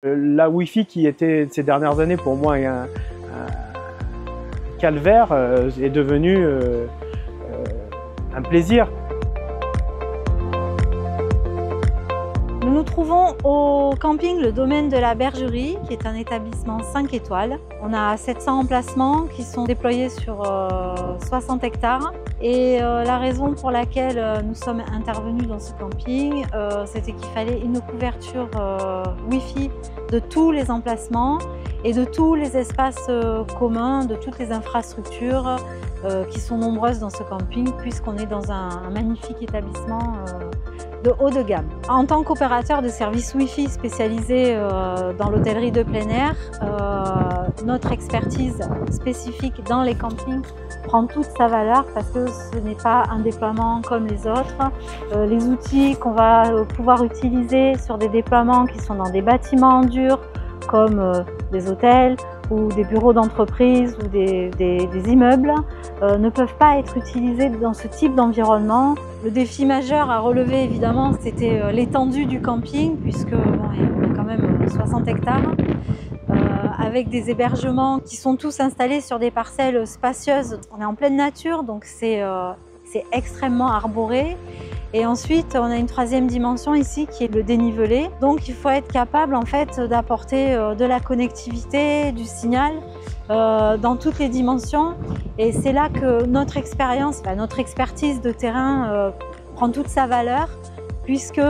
La Wi-Fi qui était ces dernières années pour moi un calvaire est devenu un plaisir. Nous nous trouvons au camping Le Domaine de la Bergerie, qui est un établissement 5 étoiles. On a 700 emplacements qui sont déployés sur 60 hectares. Et la raison pour laquelle nous sommes intervenus dans ce camping, c'était qu'il fallait une couverture Wi-Fi de tous les emplacements et de tous les espaces communs, de toutes les infrastructures qui sont nombreuses dans ce camping, puisqu'on est dans un magnifique établissement de haut de gamme. En tant qu'opérateur de services Wi-Fi spécialisé dans l'hôtellerie de plein air, notre expertise spécifique dans les campings prend toute sa valeur parce que ce n'est pas un déploiement comme les autres. Les outils qu'on va pouvoir utiliser sur des déploiements qui sont dans des bâtiments durs comme des hôtels ou des bureaux d'entreprise ou des immeubles ne peuvent pas être utilisés dans ce type d'environnement. Le défi majeur à relever évidemment c'était l'étendue du camping puisque il y a quand même 60 hectares avec des hébergements qui sont tous installés sur des parcelles spacieuses. On est en pleine nature donc c'est extrêmement arboré. Et ensuite, on a une troisième dimension ici qui est le dénivelé. Donc il faut être capable en fait d'apporter de la connectivité, du signal dans toutes les dimensions. Et c'est là que notre expérience, notre expertise de terrain prend toute sa valeur puisque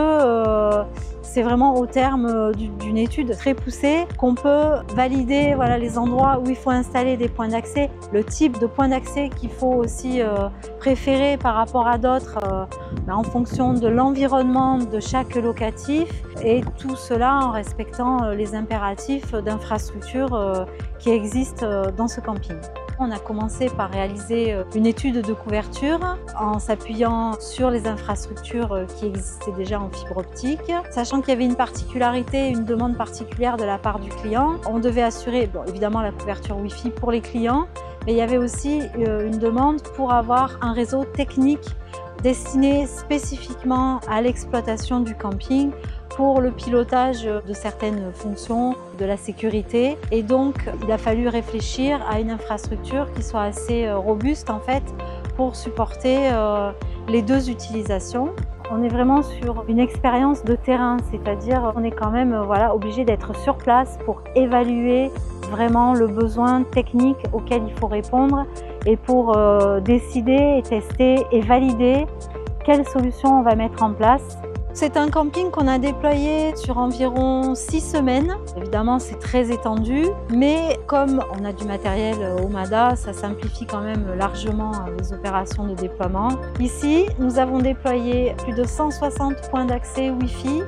c'est vraiment au terme d'une étude très poussée qu'on peut valider les endroits où il faut installer des points d'accès, le type de point d'accès qu'il faut aussi préférer par rapport à d'autres en fonction de l'environnement de chaque locatif et tout cela en respectant les impératifs d'infrastructure qui existent dans ce camping. On a commencé par réaliser une étude de couverture en s'appuyant sur les infrastructures qui existaient déjà en fibre optique. Sachant qu'il y avait une particularité, une demande particulière de la part du client, on devait assurer évidemment la couverture Wi-Fi pour les clients, mais il y avait aussi une demande pour avoir un réseau technique destiné spécifiquement à l'exploitation du camping pour le pilotage de certaines fonctions, de la sécurité. Et donc, il a fallu réfléchir à une infrastructure qui soit assez robuste en fait pour supporter les deux utilisations. On est vraiment sur une expérience de terrain, c'est-à-dire on est quand même obligé d'être sur place pour évaluer vraiment le besoin technique auquel il faut répondre et pour décider et tester et valider quelle solution on va mettre en place. C'est un camping qu'on a déployé sur environ 6 semaines. Évidemment, c'est très étendu, mais comme on a du matériel Omada, ça simplifie quand même largement les opérations de déploiement. Ici, nous avons déployé plus de 160 points d'accès Wi-Fi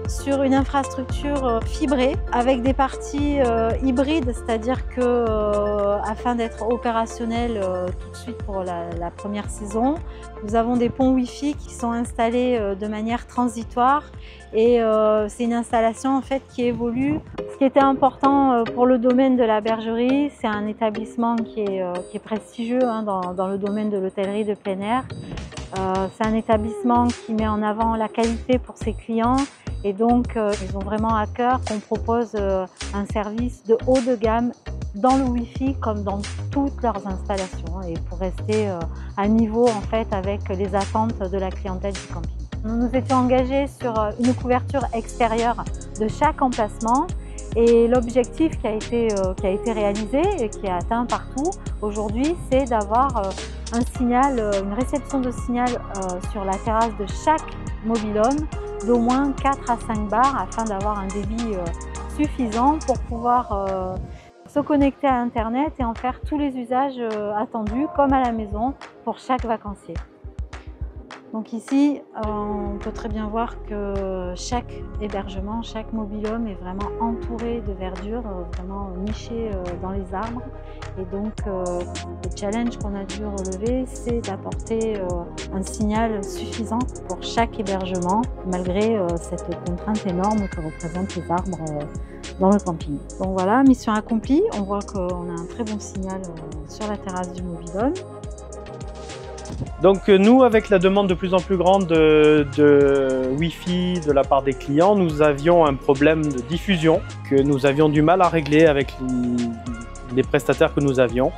sur une infrastructure fibrée avec des parties hybrides, c'est-à-dire que afin d'être opérationnel tout de suite pour la première saison, nous avons des ponts Wi-Fi qui sont installés de manière transitoire et c'est une installation en fait qui évolue. Ce qui était important pour le domaine de la bergerie, c'est un établissement qui est prestigieux dans le domaine de l'hôtellerie de plein air. C'est un établissement qui met en avant la qualité pour ses clients. Et donc, ils ont vraiment à cœur qu'on propose un service de haut de gamme dans le Wi-Fi comme dans toutes leurs installations et pour rester à niveau en fait avec les attentes de la clientèle du camping. Nous nous étions engagés sur une couverture extérieure de chaque emplacement et l'objectif qui a été réalisé et qui est atteint partout aujourd'hui, c'est d'avoir un signal, une réception de signal sur la terrasse de chaque mobil-home d'au moins 4 à 5 bars afin d'avoir un débit suffisant pour pouvoir se connecter à Internet et en faire tous les usages attendus comme à la maison pour chaque vacancier. Donc ici, on peut très bien voir que chaque hébergement, chaque mobil-home est vraiment entouré de verdure, vraiment niché dans les arbres. Et donc, le challenge qu'on a dû relever, c'est d'apporter un signal suffisant pour chaque hébergement, malgré cette contrainte énorme que représentent les arbres dans le camping. Donc voilà, mission accomplie. On voit qu'on a un très bon signal sur la terrasse du mobil-home. Donc nous, avec la demande de plus en plus grande de Wi-Fi de la part des clients, nous avions un problème de diffusion que nous avions du mal à régler avec les prestataires que nous avions.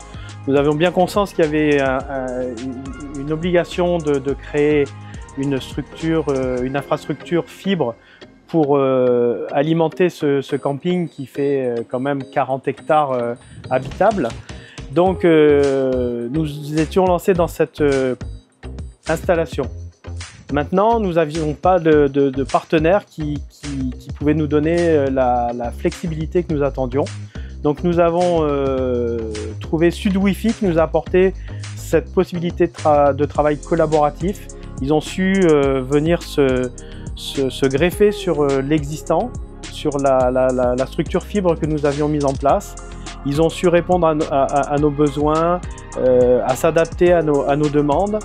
Nous avions bien conscience qu'il y avait une obligation de créer une infrastructure fibre pour alimenter ce camping qui fait quand même 40 hectares habitables. Donc nous étions lancés dans cette installation. Maintenant, nous n'avions pas de partenaire qui pouvait nous donner la flexibilité que nous attendions. Donc nous avons trouvé Sud Wi-Fi qui nous a apporté cette possibilité de travail collaboratif. Ils ont su venir se greffer sur l'existant, sur la structure fibre que nous avions mise en place. Ils ont su répondre à nos besoins, à s'adapter à nos demandes.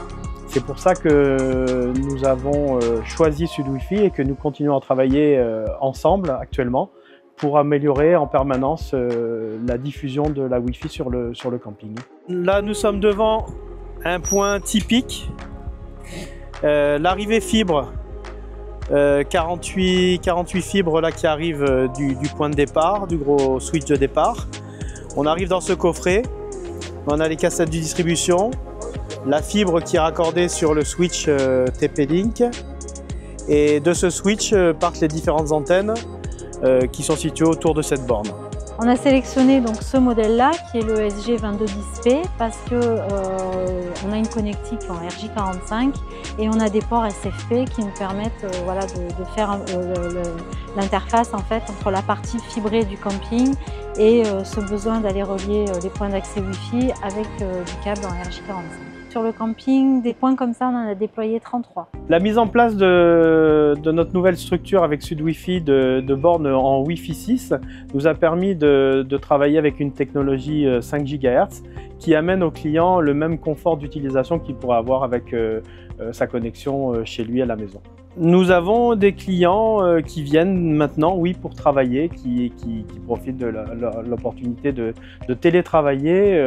C'est pour ça que nous avons choisi Sud Wi-Fi et que nous continuons à travailler ensemble actuellement pour améliorer en permanence la diffusion de la Wi-Fi sur le camping. Là, nous sommes devant un point typique. L'arrivée fibre, 48 fibres là qui arrivent du point de départ, du gros switch de départ. On arrive dans ce coffret, on a les cassettes de distribution, la fibre qui est raccordée sur le switch TP-Link, et de ce switch partent les différentes antennes qui sont situées autour de cette borne. On a sélectionné donc ce modèle-là qui est le SG2210P parce que on a une connectique en RJ45 et on a des ports SFP qui nous permettent voilà, de faire l'interface en fait entre la partie fibrée du camping et ce besoin d'aller relier les points d'accès Wi-Fi avec du câble en RJ45. Sur le camping, des points comme ça, on en a déployé 33. La mise en place de notre nouvelle structure avec Sud Wi-Fi de bornes en Wi-Fi 6 nous a permis de travailler avec une technologie 5 GHz qui amène au client le même confort d'utilisation qu'il pourrait avoir avec sa connexion chez lui à la maison. Nous avons des clients qui viennent maintenant, oui, pour travailler, qui profitent de l'opportunité de télétravailler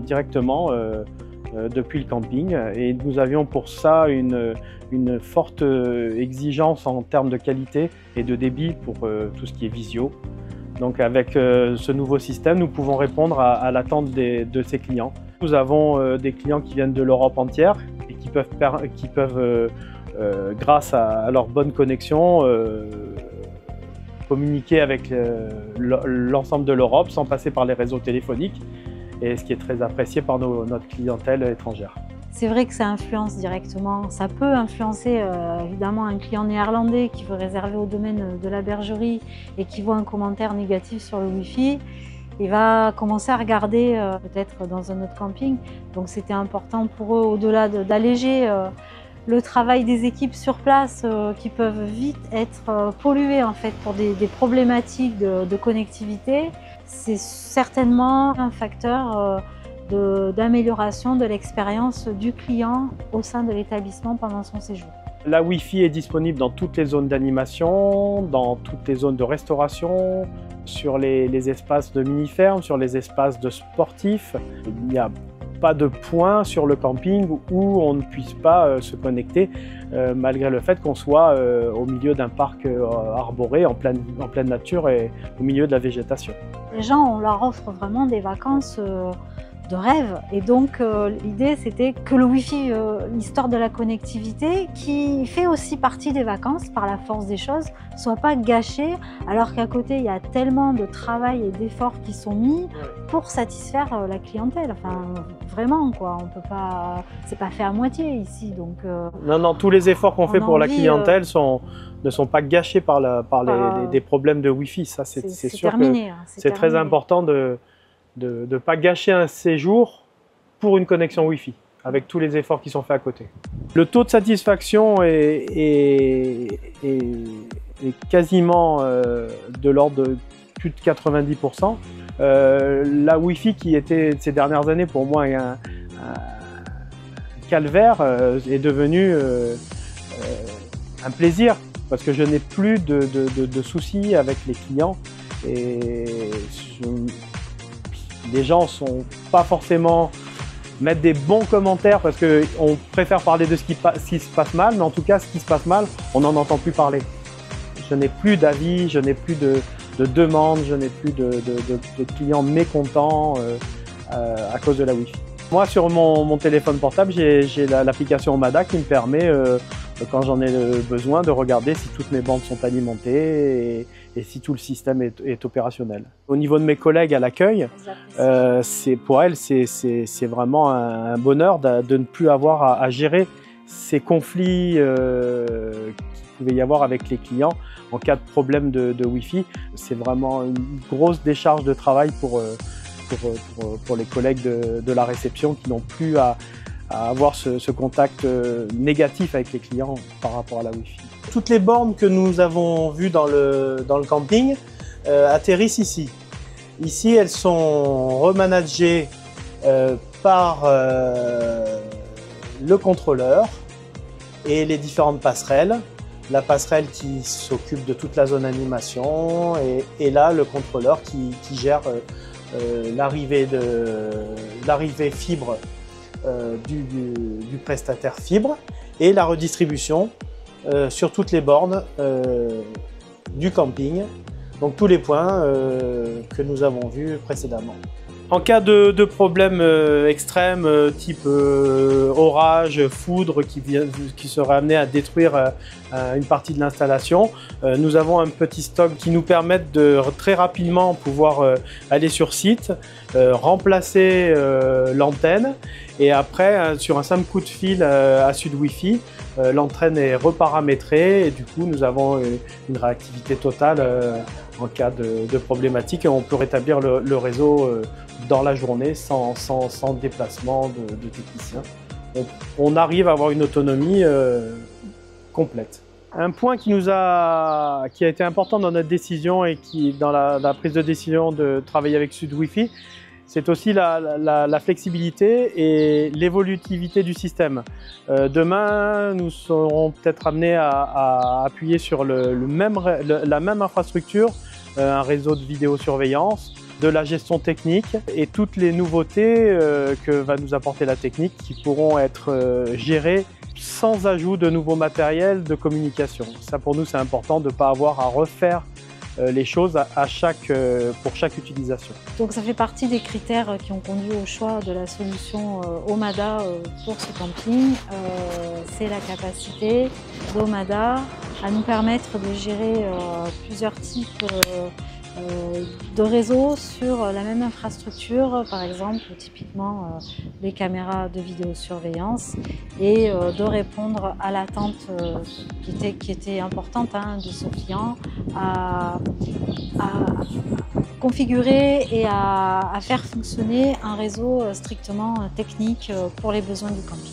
directement depuis le camping, et nous avions pour ça une forte exigence en termes de qualité et de débit pour tout ce qui est visio. Donc avec ce nouveau système, nous pouvons répondre à l'attente de ces clients. Nous avons des clients qui viennent de l'Europe entière et qui peuvent grâce à leur bonne connexion, communiquer avec l'ensemble de l'Europe sans passer par les réseaux téléphoniques, et ce qui est très apprécié par notre clientèle étrangère. C'est vrai que ça influence directement, ça peut influencer évidemment un client néerlandais qui veut réserver au domaine de la bergerie et qui voit un commentaire négatif sur le Wi-Fi. Il va commencer à regarder peut-être dans un autre camping. Donc c'était important pour eux, au-delà d'alléger le travail des équipes sur place qui peuvent vite être polluées en fait pour des problématiques de connectivité. C'est certainement un facteur d'amélioration de l'expérience du client au sein de l'établissement pendant son séjour. La Wi-Fi est disponible dans toutes les zones d'animation, dans toutes les zones de restauration, sur les espaces de mini-ferme, sur les espaces de sportifs. Il n'y a pas de point sur le camping où on ne puisse pas se connecter malgré le fait qu'on soit au milieu d'un parc arboré en pleine nature et au milieu de la végétation. Les gens, on leur offre vraiment des vacances de rêve, et donc l'idée c'était que le Wi-Fi, l'histoire de la connectivité qui fait aussi partie des vacances par la force des choses, soit pas gâchée, alors qu'à côté il y a tellement de travail et d'efforts qui sont mis pour satisfaire la clientèle. Enfin vraiment quoi, on peut pas, c'est pas fait à moitié ici, donc non, tous les efforts qu'on fait pour la clientèle ne sont pas gâchés par des problèmes de Wi-Fi. Ça c'est sûr terminé, que c'est très important de ne pas gâcher un séjour pour une connexion Wi-Fi, avec tous les efforts qui sont faits à côté. Le taux de satisfaction est quasiment de l'ordre de plus de 90%. La Wi-Fi qui était ces dernières années pour moi un calvaire est devenue un plaisir, parce que je n'ai plus de soucis avec les clients, et les gens ne sont pas forcément mettre des bons commentaires parce qu'on préfère parler de ce qui se passe mal, mais en tout cas, ce qui se passe mal, on n'en entend plus parler. Je n'ai plus d'avis, je n'ai plus de demandes, je n'ai plus de clients mécontents à cause de la Wi-Fi. Moi, sur mon téléphone portable, j'ai l'application Omada qui me permet, quand j'en ai besoin, de regarder si toutes mes bandes sont alimentées et si tout le système est opérationnel. Au niveau de mes collègues à l'accueil, pour elles, c'est vraiment un bonheur de ne plus avoir à gérer ces conflits qu'il pouvait y avoir avec les clients en cas de problème de Wi-Fi. C'est vraiment une grosse décharge de travail pour les collègues de la réception qui n'ont plus à avoir ce contact négatif avec les clients par rapport à la Wi-Fi. Toutes les bornes que nous avons vues dans le camping atterrissent ici. Ici, elles sont remanagées par le contrôleur et les différentes passerelles. La passerelle qui s'occupe de toute la zone animation et là, le contrôleur qui gère l'arrivée fibre du prestataire fibre et la redistribution sur toutes les bornes du camping, donc tous les points que nous avons vus précédemment. En cas de problème extrême, type orage, foudre qui serait amené à détruire une partie de l'installation, nous avons un petit stock qui nous permet de très rapidement pouvoir aller sur site, remplacer l'antenne et après, sur un simple coup de fil à Sud Wi-Fi, l'antenne est reparamétrée et du coup nous avons une réactivité totale en cas de problématique et on peut rétablir le réseau dans la journée sans déplacement de technicien. On arrive à avoir une autonomie complète. Un point qui a été important dans notre décision et dans la prise de décision de travailler avec Sud Wi-Fi, c'est aussi la flexibilité et l'évolutivité du système. Demain, nous serons peut-être amenés à appuyer sur la même infrastructure, un réseau de vidéosurveillance, de la gestion technique et toutes les nouveautés que va nous apporter la technique qui pourront être gérées sans ajout de nouveaux matériels de communication. Ça pour nous c'est important de ne pas avoir à refaire les choses pour chaque utilisation. Donc ça fait partie des critères qui ont conduit au choix de la solution Omada pour ce camping. C'est la capacité d'Omada à nous permettre de gérer plusieurs types de réseaux sur la même infrastructure, par exemple typiquement les caméras de vidéosurveillance et de répondre à l'attente qui était importante de ce client à configurer et à faire fonctionner un réseau strictement technique pour les besoins du camping.